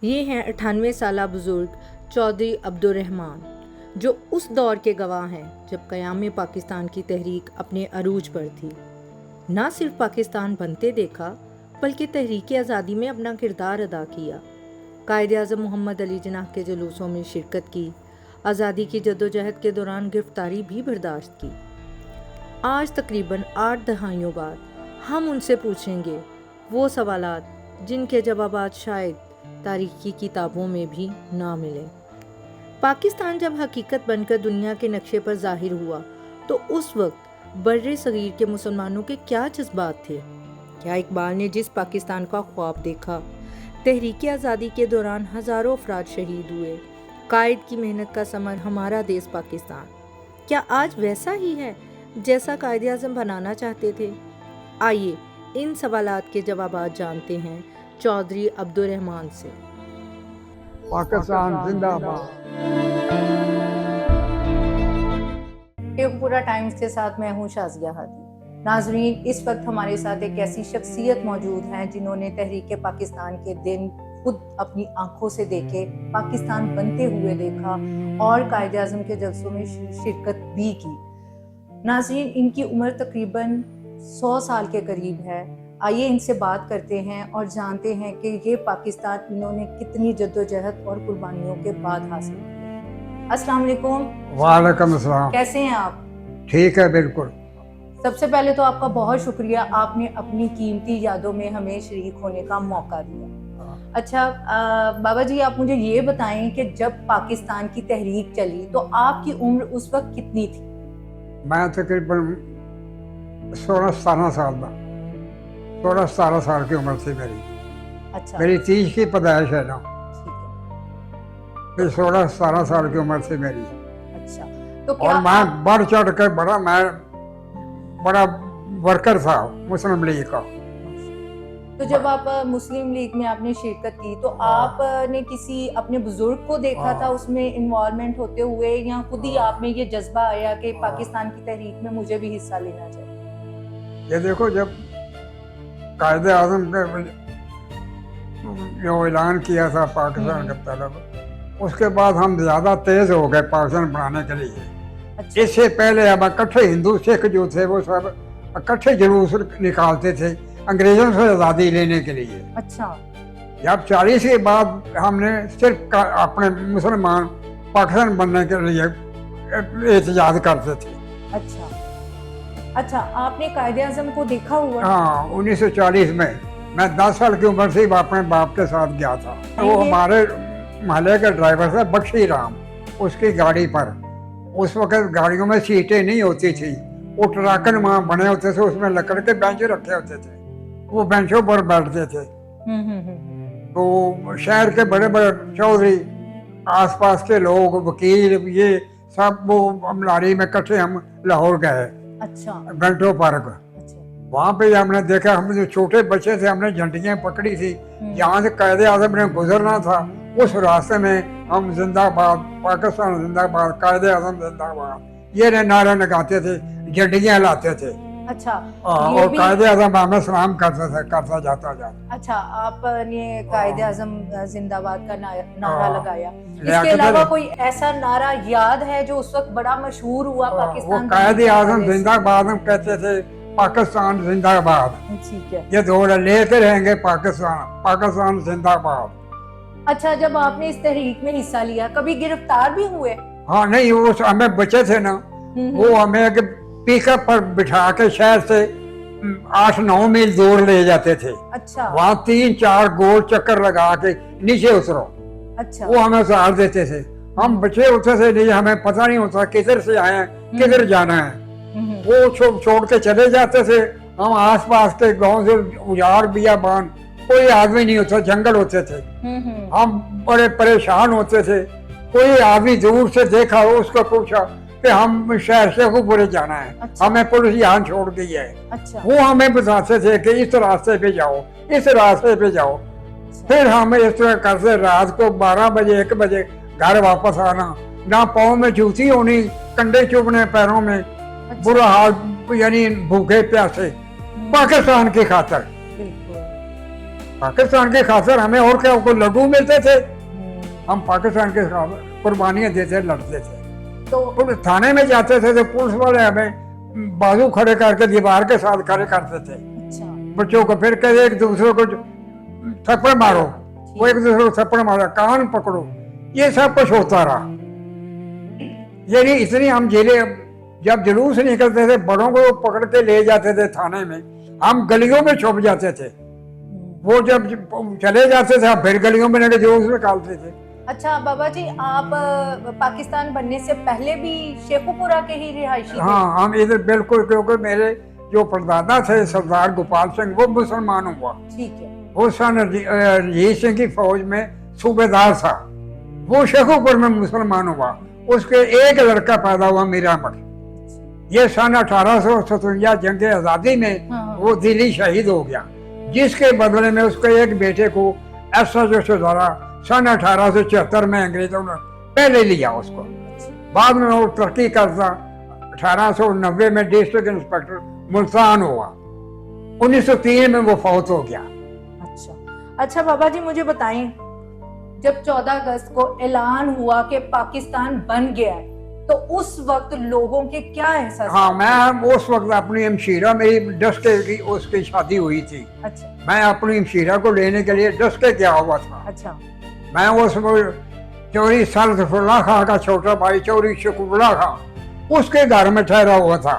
ये हैं 98 साला बुज़ुर्ग चौधरी अब्दुर्रहमान, जो उस दौर के गवाह हैं जब क़याम पाकिस्तान की तहरीक अपने अरूज पर थी। ना सिर्फ पाकिस्तान बनते देखा बल्कि तहरीक आज़ादी में अपना किरदार अदा किया। कायद-ए-आज़म मोहम्मद अली जिन्नाह के जुलूसों में शिरकत की, आज़ादी की जद्दोजहद के दौरान गिरफ्तारी भी बर्दाश्त की। आज तकरीबन 8 दहाइयों बाद हम उनसे पूछेंगे वो सवालात जिनके जवाबात शायद तारीख की किताबों में भी ना मिले। पाकिस्तान जब हकीकत बनकर दुनिया के नक्शे पर जाहिर हुआ तो उस वक्त बर्रे सगीर के मुसलमानों के क्या जज्बात थे? क्या इकबाल ने जिस पाकिस्तान का ख्वाब देखा, तहरीक आज़ादी के दौरान हज़ारों अफराद शहीद हुए, कायद की मेहनत का समर हमारा देश पाकिस्तान, क्या आज वैसा ही है जैसा कायद-ए-आज़म बनाना चाहते थे? आइए इन सवालात के जवाबात जानते हैं चौधरी अब्दुर्रहमान से। पाकिस्तान जिंदाबाद। पूरा टाइम्स के साथ मैं हूँ शाज़िया हादी। नाजरीन, इस वक्त हमारे साथ एक ऐसी शख्सियत मौजूद हैं जिन्होंने तहरीक पाकिस्तान के दिन खुद अपनी आंखों से देखे, पाकिस्तान बनते हुए देखा और कायद-ए-आज़म के जलसों में शिरकत भी की। नाजरीन, इनकी उम्र तकरीबन 100 साल के करीब है। आइए इनसे बात करते हैं और जानते हैं कि ये पाकिस्तान इन्होंने कितनी जद्दोजहद और कुर्बानियों के बाद हासिल किया। अस्सलाम वालेकुम। वालेकुम अस्सलाम। कैसे हैं आप? ठीक है, बिल्कुल। सबसे पहले तो आपका बहुत शुक्रिया, आपने अपनी कीमती यादों में हमें शरीक होने का मौका दिया। अच्छा बाबा जी, आप मुझे ये बताएं कि जब पाकिस्तान की तहरीक चली तो आपकी उम्र उस वक्त कितनी थी? मैं तकरीबन 16-17 साल का 16-17 साल की उम्र थी मेरी। अच्छा, मेरी 30 की पैदाइश है ना, ठीक है। फिर 16-17 साल की उम्र थी मेरी। अच्छा, तो क्या और मैं बढ़ चढ़ कर मैं बड़ा वर्कर था मुस्लिम लीग का। तो जब आप मुस्लिम लीग में आपने शिरकत की तो आपने किसी अपने बुजुर्ग को देखा था उसमें इन्वॉल्वमेंट होते हुए, या खुद ही आप में ये जज्बा आया कि पाकिस्तान की तहरीक में मुझे भी हिस्सा लेना चाहिए? ये देखो, जब कायद-ए-आज़म ने जो ऐलान किया था पाकिस्तान के तरफ, उसके बाद हम ज़्यादा तेज़ हो गए पाकिस्तान बनाने के लिए। अच्छा, इससे पहले हम इकट्ठे हिंदू सिख जो थे वो सब इकट्ठे जुलूस निकालते थे अंग्रेजों से आज़ादी लेने के लिए। अच्छा, जब 40 के बाद हमने सिर्फ अपने मुसलमान पाकिस्तान बनने के लिए एहतजाज करते थे। अच्छा, अच्छा, आपने कायद-ए-आज़म को देखा हुआ? हाँ, 1940 में मैं 10 साल की उम्र से अपने बाप के साथ गया था। वो हमारे महल्ले के ड्राइवर थे बख्शी राम, उसकी गाड़ी पर। उस वक्त गाड़ियों में सीटें नहीं होती थी, वो ट्रैकन वहाँ बने होते थे, उसमें लकड़ के बेंच रखे होते थे, वो बेंचों पर बैठते थे। तो शहर के बड़े बड़े चौधरी, आसपास के लोग, वकील, ये सब वो लारी में इकट्ठे हम लाहौर गए। अच्छा, बेंटो पार्क। अच्छा, वहाँ पे हमने देखा, हम जो छोटे बच्चे थे हमने झंडियाँ पकड़ी थी, जहाँ से कायद-ए-आज़म ने गुजरना था उस रास्ते में हम जिंदाबाद पाकिस्तान जिंदाबाद, कायद-ए-आज़म जिंदाबाद ये नारे लगाते थे, झंडियाँ लाते थे। अच्छा, और कायद-ए-आज़म हमें सलाम करता जाता। अच्छा, आपने कायद-ए-आज़म जिंदाबाद का नारा लगाया। इसके लगाते अलावा थे। कोई ऐसा नारा याद है जो उस वक्त बड़ा मशहूर हुआ वो पाकिस्तान? कायद-ए-आज़म जिंदाबाद हम कहते थे, पाकिस्तान जिंदाबाद। ठीक है। ये दो लेते रहेंगे, पाकिस्तान पाकिस्तान जिंदाबाद। अच्छा, जब आपने इस तहरीक में हिस्सा लिया कभी गिरफ्तार भी हुए? हाँ, नहीं, वो हमें बचे थे ना, वो हमें पिकअप पर बिठा के शहर से 8-9 मील दूर ले जाते थे। अच्छा, वहाँ 3-4 गोल चक्कर लगा के नीचे उतरो, अच्छा, वो हमें उतार देते थे। हम बचे होते थे, नहीं हमें पता नहीं होता किधर से आए हैं, किधर जाना है। वो छोड़ के चले जाते थे। हम आसपास के गांव से उजाड़ बियाबान, कोई आदमी नहीं होता, जंगल होते थे। हम बड़े परेशान होते थे। कोई आदमी दूर से देखा, उसको पूछा कि हम शहर से ऊपर जाना है। अच्छा, हमें पुलिस यहाँ छोड़ गई है। अच्छा, वो हमें बताते थे कि इस रास्ते पे जाओ, इस रास्ते पे जाओ। फिर हम इस तरह करते रात को 12 बजे 1 बजे घर वापस आना, ना पाँव में जूती होनी, कंडे चुभने पैरों में, बुरा हाल, यानी भूखे प्यासे पाकिस्तान की खातर। पाकिस्तान के खातिर हमें और क्या कोई लड्डू मिलते थे, हम पाकिस्तान के खातिर कुर्बानियां देते लड़ते थे। तो पुलिस थाने में जाते थे तो पुलिस वाले हमें बाजू खड़े करके दीवार के साथ खड़े करते थे अच्छा बच्चों को, फिर कहते एक दूसरे को थप्पड़ मारो, वो एक दूसरे को थप्पड़ मारो, कान पकड़ो, ये सब कुछ होता रहा। ये नहीं इतनी हम जेले जब जुलूस निकलते थे बड़ों को पकड़ के ले जाते थे थाने में, हम गलियों में छुप जाते थे। वो जब चले जाते थे हम फिर गलियों में लेके जुलूस निकालते थे। अच्छा बाबा जी, आप पाकिस्तान बनने से पहले भी शेखुपुरा के ही रिहायशी थे? हाँ, हम इधर बिल्कुल, क्योंकि मेरे जो परदादा थे सरदार गोपाल सिंह वो मुसलमान हुआ। ठीक है। वो सन रंजीत सिंह की फौज में सूबेदार था, वो शेखुपुर में मुसलमान हुआ। उसके एक लड़का पैदा हुआ मीरा मठ, ये सन 1857 जंग आजादी में वो दिल्ली शहीद हो गया, जिसके बदले में उसके एक बेटे को ऐसा जो सुधारा सन 1876 में अंग्रेजों ने पहले लिया उसको। बाद में वो तरक्की करता 1890 में डिस्ट्रिक्ट इंस्पेक्टर मुल्तान हुआ, 1903 में वो फौत हो गया। अच्छा बाबा जी, मुझे बताएं, जब 14 अगस्त को ऐलान हुआ कि पाकिस्तान बन गया है, तो उस वक्त लोगों के क्या एहसास? हाँ, मैं उस वक्त अपनी हमशीरा, मेरी डस्के की उसकी शादी हुई थी। अच्छा। मैं अपनी हमशीरा को लेने के लिए डस्के गया हुआ था। अच्छा। मैं उस चौरी सरफुल्ला खां का छोटा भाई चौरी शकरुल्ला खां उसके घर में ठहरा हुआ था,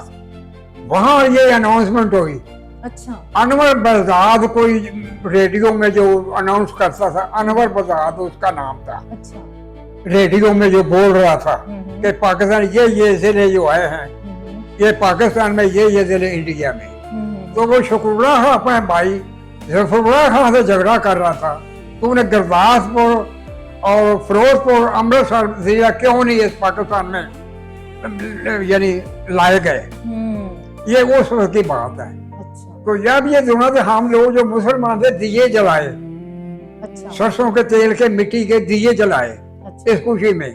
वहाँ ये अनाउंसमेंट हुई। अच्छा। अनवर बजाद कोई रेडियो में जो अनाउंस करता था, अनवर बजाद उसका नाम था। अच्छा। रेडियो में जो बोल रहा था कि पाकिस्तान ये जिले जो आए हैं, ये पाकिस्तान में ये जिले इंडिया में। तो वो शकरुल्ला खां अपने भाई जफरुल्ला खां से झगड़ा कर रहा था, तो उन्हें गुरदासपुर और फिरोजपुर अमृतसर जिला क्यों नहीं इस पाकिस्तान में यानी लाए गए। ये उस वक्त की बात है। तो जब ये दोनों थे, हम लोग जो मुसलमान थे दिए जलाए। अच्छा। सरसों के तेल के मिट्टी के दिए जलाए। अच्छा। इस खुशी में,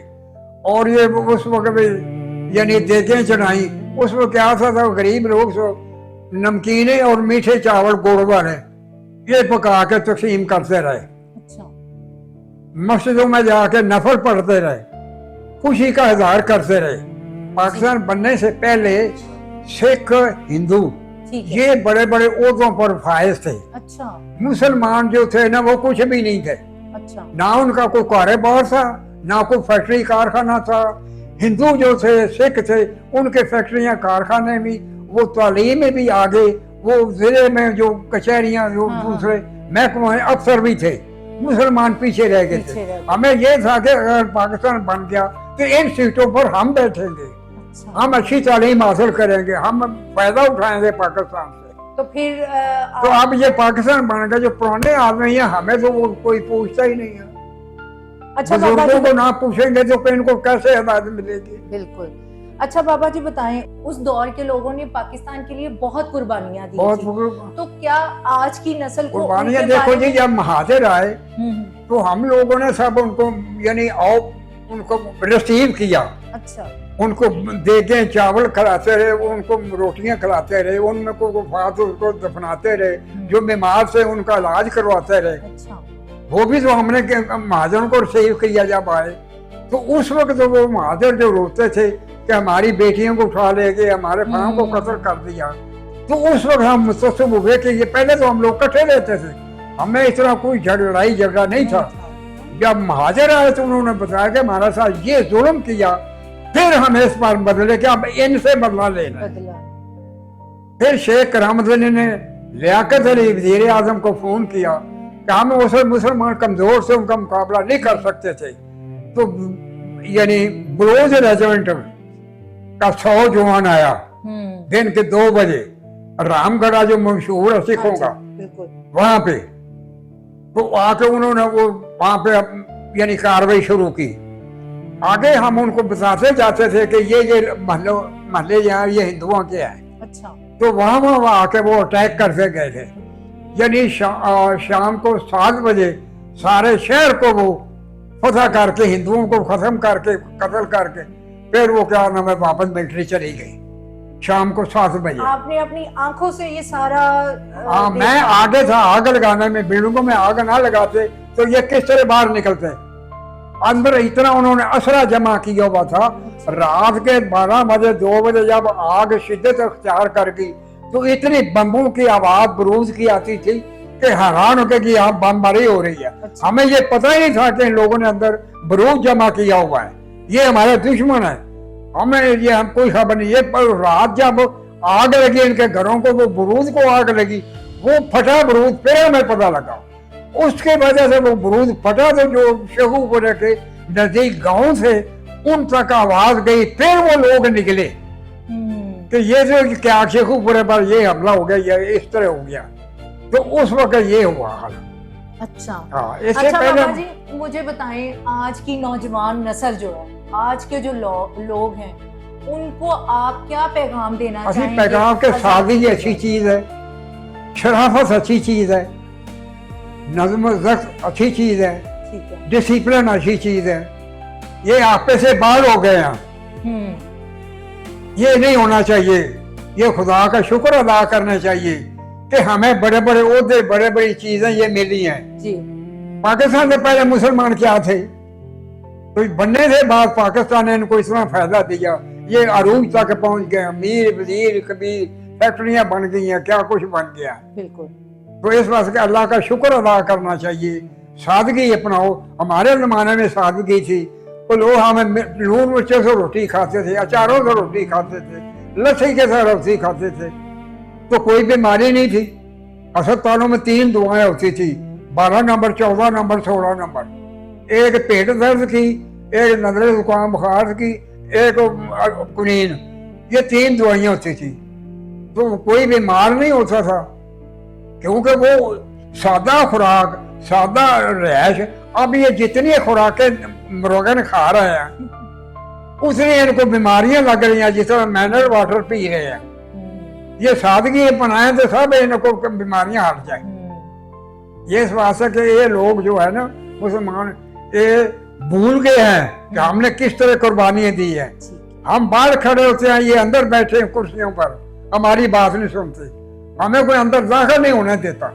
और ये उस वक्त में यानी देखें चढ़ाई। उस वक्त क्या था गरीब लोग नमकीने और मीठे चावल गुड़ वाले ये पका के तकसीम करते रहे। अच्छा। मस्जिदों में जाके नफल पढ़ते रहे, खुशी का इजहार करते रहे। पाकिस्तान बनने से पहले सिख हिंदू ये बड़े बड़े ओहदों पर फायज थे। अच्छा। मुसलमान जो थे ना वो कुछ भी नहीं थे। अच्छा। ना उनका कोई कारोबार था, ना कोई फैक्ट्री कारखाना था। हिंदू जो थे सिख थे उनके फैक्ट्रियां कारखाने भी, वो तालीम में भी आगे, वो जिले में जो कचहरियां जो दूसरे महकमे अफसर भी थे। मुसलमान पीछे रह गए थे। हमें ये था कि अगर पाकिस्तान बन गया तो इन सीटों पर हम बैठेंगे। अच्छा। हम अच्छी तालीम हासिल करेंगे, हम फायदा उठाएंगे पाकिस्तान से। तो फिर तो अब ये पाकिस्तान बन गया, जो पुराने आदमी हैं हमें तो वो कोई पूछता ही नहीं है। अच्छा, बुजुर्गों को ना पूछेंगे तो इनको कैसे हिदायत मिलेगी। बिल्कुल। अच्छा बाबा जी बताएं, उस दौर के लोगों ने पाकिस्तान के लिए बहुत कुर्बानियां दी बहुत थी। तो क्या आज की नस्ल को कुर्बानियां, देखो जी, जब महाजिर आए तो हम लोगों ने सब उनको यानी उनको रिसीव किया। अच्छा। उनको देगे चावल खिलाते रहे, उनको रोटियां खिलाते रहे, उनमें को वफात उसको दफनाते रहे, जो बीमार से उनका इलाज करवाते रहे। अच्छा। वो भी तो हमने महाजन को रिसीव किया जब आए, तो उस वक्त तो वो महाजर जो रोते थे कि हमारी बेटियों को उठा ले गए, हमारे भाइयों को कत्ल कर दिया, तो उस वक्त हम मुस्तसिब हुए कि ये पहले तो हम लोग इकट्ठे रहते थे, हमें इतना कोई लड़ाई झगड़ा नहीं था। जब महाजर आए तो उन्होंने बताया कि हमारे साथ ये जुल्म किया, फिर हमें इस बार बदले कि अब इनसे बदला लेना। फिर शेख करामतुद्दीन ने लियाकत अली वज़ीर आज़म को फोन किया कि हम उस मुसलमान कमजोर से उनका मुकाबला नहीं कर सकते थे, तो यानी बलोच रेजिमेंट का 100 जवान आया दिन के 2 बजे, रामगढ़ा जो मशहूर है सिखों का, वहां पे तो आके उन्होंने वो वहां पे यानी कार्रवाई शुरू की। आगे हम उनको बताते जाते थे कि ये महल्ले यहाँ ये हिंदुओं के हैं। अच्छा। तो वहां आके वो अटैक करते गए थे, यानी शाम को 7 बजे सारे शहर को वो फतह करके हिंदुओं को खत्म करके कत्ल करके फिर वो क्या नाम है वापस मिलिट्री चली गई। शाम को 7 बजे। आपने अपनी आंखों से ये सारा हाँ, मैं आगे था आग लगाने में, बिल्डिंगों में आग ना लगाते तो ये किस तरह बाहर निकलते। अंदर इतना उन्होंने असरा जमा किया हुआ था। रात के 12 बजे 2 बजे जब आग शिद्दत अख्तियार कर गई तो इतनी बम्बों की आवाज बरूज की आती थी कि हैरान होकर कि यहाँ बमबारी हो रही है। हमें ये पता ही नहीं था कि इन लोगों ने अंदर बरूद जमा किया हुआ है, ये हमारे दुश्मन है। हमें ये हम कोई खबर नहीं। ये पर रात जब आग लगी इनके घरों को, वो बरूद को आग लगी, वो फटा बरूद, फिर हमें पता लगा। उसके वजह से वो बरूद फटा तो जो शेखुपुरे के नजदीक गांव से उन तक आवाज गई, फिर वो लोग निकले कि ये जो क्या शेखुपुरे पर ये हमला हो गया, ये इस तरह हो गया। तो उस वक्त ये हुआ हाल। अच्छा। हाँ, इससे अच्छा पहले बाबा जी मुझे बताएं, आज की नौजवान नस्ल जो है, आज के जो लोग हैं, उनको आप क्या पैगाम देना चाहेंगे? पैगाम के सादगी अच्छी चीज है, शराफत अच्छी चीज है, नज़्म ज़ब्त अच्छी चीज है, डिसिप्लिन अच्छी चीज है। ये आपे से बाहर हो गए हैं, ये नहीं होना चाहिए। ये खुदा का शुक्र अदा करना चाहिए कि हमें बड़े बड़े ओहदे, बड़े बड़ी चीजें ये मिली हैं जी। पाकिस्तान से पहले मुसलमान क्या थे? तो बनने से बाद पाकिस्तान ने इनको इतना फायदा दिया, ये अरूज तक पहुंच गए, अमीर वजीर कबीर, फैक्ट्रियां बन गई हैं, क्या कुछ बन गया। बिल्कुल। तो इस वास्ते अल्लाह का शुक्र अदा करना चाहिए, सादगी अपनाओ। हमारे जमाने में सादगी थी, तो लोग हमें लून मिर्चों से रोटी खाते थे, अचारों से रोटी खाते थे, लस्सी के साथ रोटी खाते थे, तो कोई बीमारी नहीं थी। अस्पतालों में 3 दुआएं होती थी, 12 नंबर, 14 नंबर, 16 नंबर। एक पेट दर्द की, एक नजर जुकाम बुखार की, एक कुनीन, ये 3 दवाइयां होती थी। तो कोई बीमार नहीं होता था, क्योंकि वो सादा खुराक, सादा रैश। अब ये जितनी खुराकें मुर्गन खा रहे हैं उतनी इनको बीमारियां लग रही हैं, जिस तरह मिनरल वाटर पी रहे हैं। ये सादगी बनाए तो सब इनको बीमारियां हट जाए। ये इस वास्ते कि ये लोग जो है ना मुसलमान, ये भूल गए हैं कि हमने किस तरह कुर्बानियां दी है। हम बाहर खड़े होते हैं, ये अंदर बैठे हैं कुर्सियों पर, हमारी बात नहीं सुनते, हमें कोई अंदर दाखिल नहीं होने देता।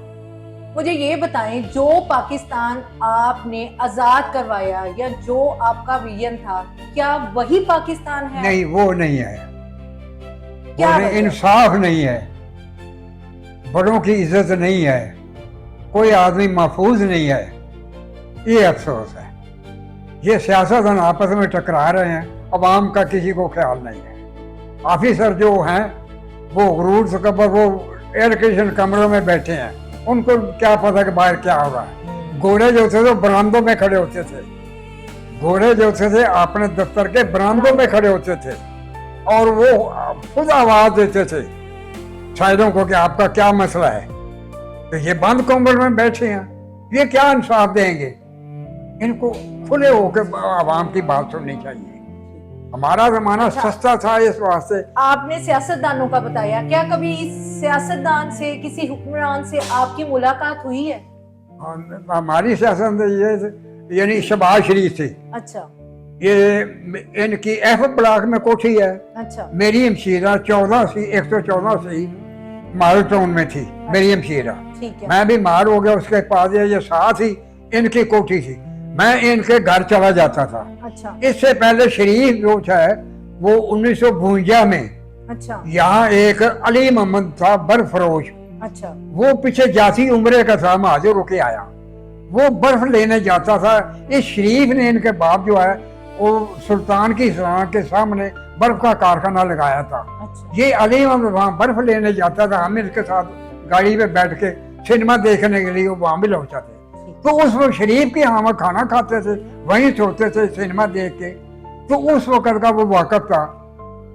मुझे ये बताएं, जो पाकिस्तान आपने आजाद करवाया या जो आपका विजन था, क्या वही पाकिस्तान है? नहीं, वो नहीं है। क्या इंसाफ नहीं है, बड़ों की इज्जत नहीं है, कोई आदमी महफूज नहीं है। ये अफसोस है। ये सियासतदान आपस में टकरा रहे हैं, अवाम का किसी को ख्याल नहीं है। ऑफिसर जो हैं वो गुरूर से कबर, वो एयर कंडीशन कमरों में बैठे हैं, उनको क्या पता कि बाहर क्या हो रहा है। घोड़े जो थे तो बरामदों में खड़े होते थे, घोड़े जो थे अपने दफ्तर के बरामदों में खड़े होते थे और वो खुद आवाज देते थे शायरों को कि आपका क्या मसला है। तो ये बंद कमरे में बैठे हैं, ये क्या इंसाफ देंगे? इनको खुले होकर आवाम की बात सुननी चाहिए। हमारा जमाना सस्ता था, इस वास्ते। आपने सियासतदानों का बताया, क्या कभी सियासतदान से, किसी हुक्मरान से आपकी मुलाकात हुई है? हमारी सियासत ये यानी शहबाज शरीफ थी। अच्छा। ये इनकी एफ ब्लॉक में कोठी है। अच्छा। मेरी हमशीरा 114 से माल टाउन में थी। मेरी हमशीरा, मैं भी मार हो गया, उसके पास ये साथ ही इनकी कोठी थी। मैं इनके घर चला जाता था। अच्छा। इससे पहले शरीफ जो है वो 1952 में, अच्छा, यहाँ एक अली मोहम्मद था बर्फ फरोश। अच्छा। वो पीछे जाती उम्रे का था, महाजर होके आया, वो बर्फ लेने जाता था। इस शरीफ ने, इनके बाप जो है, वो सुल्तान की सलाह के सामने बर्फ का कारखाना लगाया था। अच्छा। ये अली मोहम्मद वहाँ बर्फ लेने जाता था, हम इसके साथ गाड़ी पे बैठ के सिनेमा देखने के लिए वहाँ भी लौट जाते। तो उस वक्त शरीफ के यहाँ खाना खाते थे, वहीं सोते थे सिनेमा देख के। तो उस वक्त का वो वाकफ था।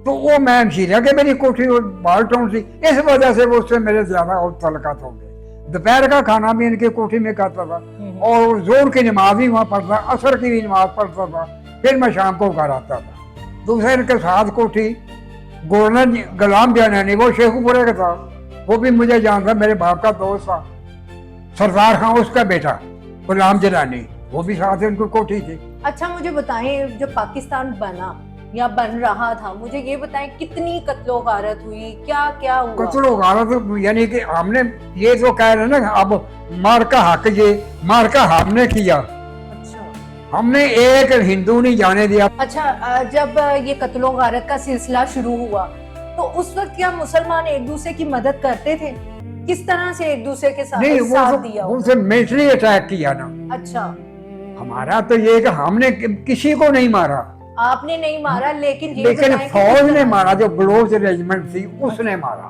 तो वो मैं हमशीरा के मेरी कोठी बाल टाउन थी, इस वजह से वो उससे मेरे ज्यादा और तलकात हो गए। दोपहर का खाना भी इनके कोठी में खाता था और जोर की नमाज भी वहाँ पढ़ता, असर की भी नमाज पढ़ता था, फिर मैं शाम को घर आता था। दूसरे इनके साथ कोठी गवर्नर गुलाम जानानी, वो शेखुपुरे का था, वो भी मुझे जानता, मेरे बाप का दोस्त था। सरदार खान उसका बेटा गुलाम जलानी, वो भी साथ उनको कोठी थी। अच्छा, मुझे बताएं, जब पाकिस्तान बना या बन रहा था, मुझे ये बताएं कितनी कत्लो गारत हुई, क्या क्या हुआ? कत्लो गारत यानी कि हमने ये तो कह रहे हैं ना, अब मार का हक ये मार का हमने किया, अच्छा हमने एक हिंदू नहीं जाने दिया। अच्छा, जब ये कत्लो गारत का सिलसिला शुरू हुआ तो उस वक्त क्या मुसलमान एक दूसरे की मदद करते थे? किस तरह से एक दूसरे के साथ नहीं, साथ दिया? उनसे मिलिट्री अटैक किया ना। अच्छा, हमारा तो ये कि हमने किसी को नहीं मारा, आपने नहीं मारा, लेकिन ये लेकिन बताएं कि फौज किस ने तरह- मारा, जो बलोच रेजिमेंट थी उसने मारा।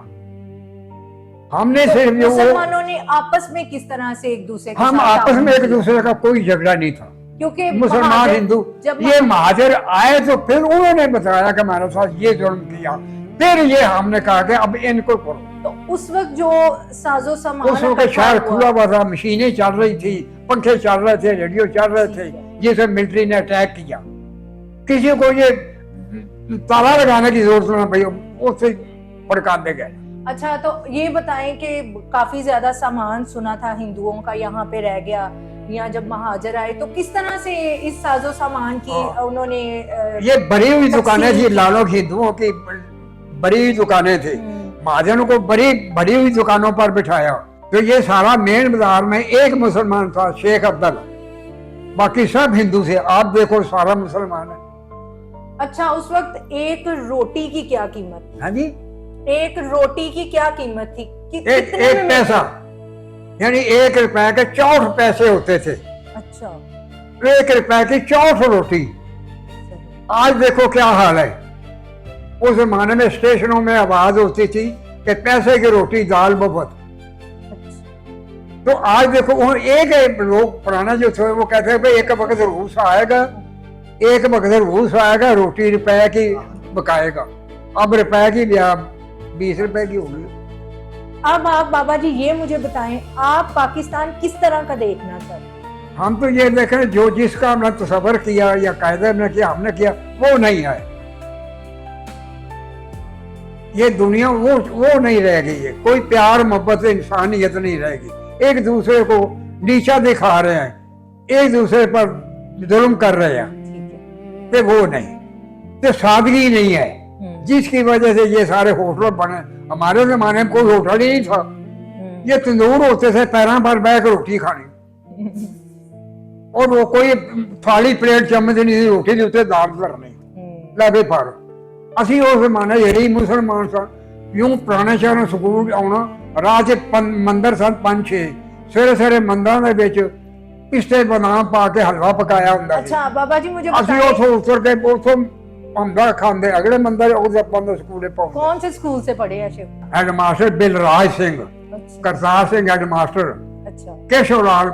हमने तो सिर्फ वो मुसलमानों ने आपस में किस तरह से एक दूसरे के हम साथ आपस ताउन में एक किया? दूसरे का कोई झगड़ा नहीं था, क्योंकि मुसलमान महाजर- हिंदू। जब ये महाजर आए तो फिर उन्होंने बताया कि हमारे साथ ये जुर्म किया, फिर ये हमने कहा कि अब इनको करो। तो उस वक्त जो साजो सामान उस वक्त इकट्ठा शहर हुआ- खुला हुआ था, मशीनें चल रही थी, पंखे चल रहे थे, रेडियो चल रहे थे, ये सब मिलिट्री ने अटैक किया। किसी को ये ताला लगाने की जरूरत ना भाई, उससे भड़काते गए। अच्छा, तो ये बताएं कि काफी ज्यादा सामान सुना था हिंदुओं का यहाँ पे रह गया, या जब महाजर आए तो किस तरह से इस साजो सामान की उन्होंने ये बड़ी हुई दुकानें थी, तकसीम- लालों की हिंदुओं की बड़ी हुई दुकानें थी, महाजनों को बड़ी हुई दुकानों पर बिठाया। तो ये सारा मेन बाजार में एक मुसलमान था, शेख अब्दुल, बाकी सब हिंदू थे। आप देखो सारा मुसलमान है। अच्छा, उस वक्त एक रोटी की क्या कीमत थी? हाँ जी, एक रोटी की क्या कीमत थी? एक कितने में पैसा, यानी 1 रुपए के 64 पैसे होते थे। अच्छा, 1 रुपए की 64 रोटी। आज देखो क्या हाल है। उस जमाने में स्टेशनों में आवाज होती थी कि पैसे की रोटी दाल बफत। तो आज देखो वो एक लोग पुराना जो थे वो कहते हैं भाई एक वक्त रूस आएगा, एक वक्त रूस आएगा, रोटी रुपए की बकाएगा। अब रुपए की 20 रुपए की होगी। अब आप बाबा जी ये मुझे बताएं, आप पाकिस्तान किस तरह का देखना चाहते हैं? हम तो ये देखें जो जिसका हमने तसव्वुर किया या कायदे में किया, हमने किया, वो नहीं है। ये दुनिया वो नहीं रह गई है। कोई प्यार मोहब्बत इंसानियत नहीं रहेगी। एक दूसरे को नीचा दिखा रहे हैं, एक दूसरे पर जुल्म कर रहे हैं, ठीक है। तो वो नहीं, तो सादगी नहीं है, जिसकी वजह से ये सारे होटल बने। हमारे जमाने में कोई होटल ही नहीं था, ये तंदूर होते थे, पैरों पर बैठ कर रोटी खानी, और वो कोई थाली प्लेट चम्मच नहीं थी, रोटी के उत्ते दाल करनी लगे पर। ਅਸੀਂ ਉਸ ਜ਼ਮਾਨੇ ਜਿਹੜੇ ਮੁਸਲਮਾਨ ਸਨ, यूं ਪੁਰਾਣੇ ਸ਼ਹਿਰੋਂ ਸਕੂਲ ਆਉਣਾ, ਰਾਹ 'ਚ ਮੰਦਰ ਸਨ 5-6, ਸਵੇਰੇ ਸਵੇਰੇ ਮੰਦਰਾਂ ਦੇ ਵਿੱਚ ਪਿਸਤੇ ਬਦਾਮ ਪਾ ਕੇ ਹਲਵਾ ਪਕਾਇਆ ਹੁੰਦਾ ਸੀ। अच्छा बाबा जी मुझे ਅਸੀਂ बताएं, ਉੱਥੋਂ ਉਤਰ ਕੇ ਉੱਥੋਂ ਹੁੰਦਾ ਖਾਂਦੇ, ਅਗਲੇ ਮੰਦਰ ਉਹਦੇ ਆਪਾਂ ਦੇ ਸਕੂਲੇ ਪਾਉਂਦੇ। कौन से स्कूल से पढ़े हैं शिव? ਹੈਡਮਾਸਟਰ ਬਿਲਰਾਜ ਸਿੰਘ, अच्छा, ਕਰਤਾਰ ਸਿੰਘ ਹੈਡਮਾਸटर, अच्छा केशव लाल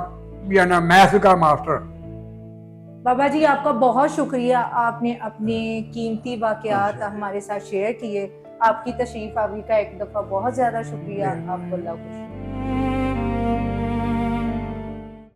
या ना मैथ का मास्टर। बाबा जी आपका बहुत शुक्रिया, आपने अपने कीमती वाकयात हमारे साथ शेयर किए। आपकी तशरीफ आवी का एक दफा बहुत ज्यादा शुक्रिया। आपको अल्लाह खुश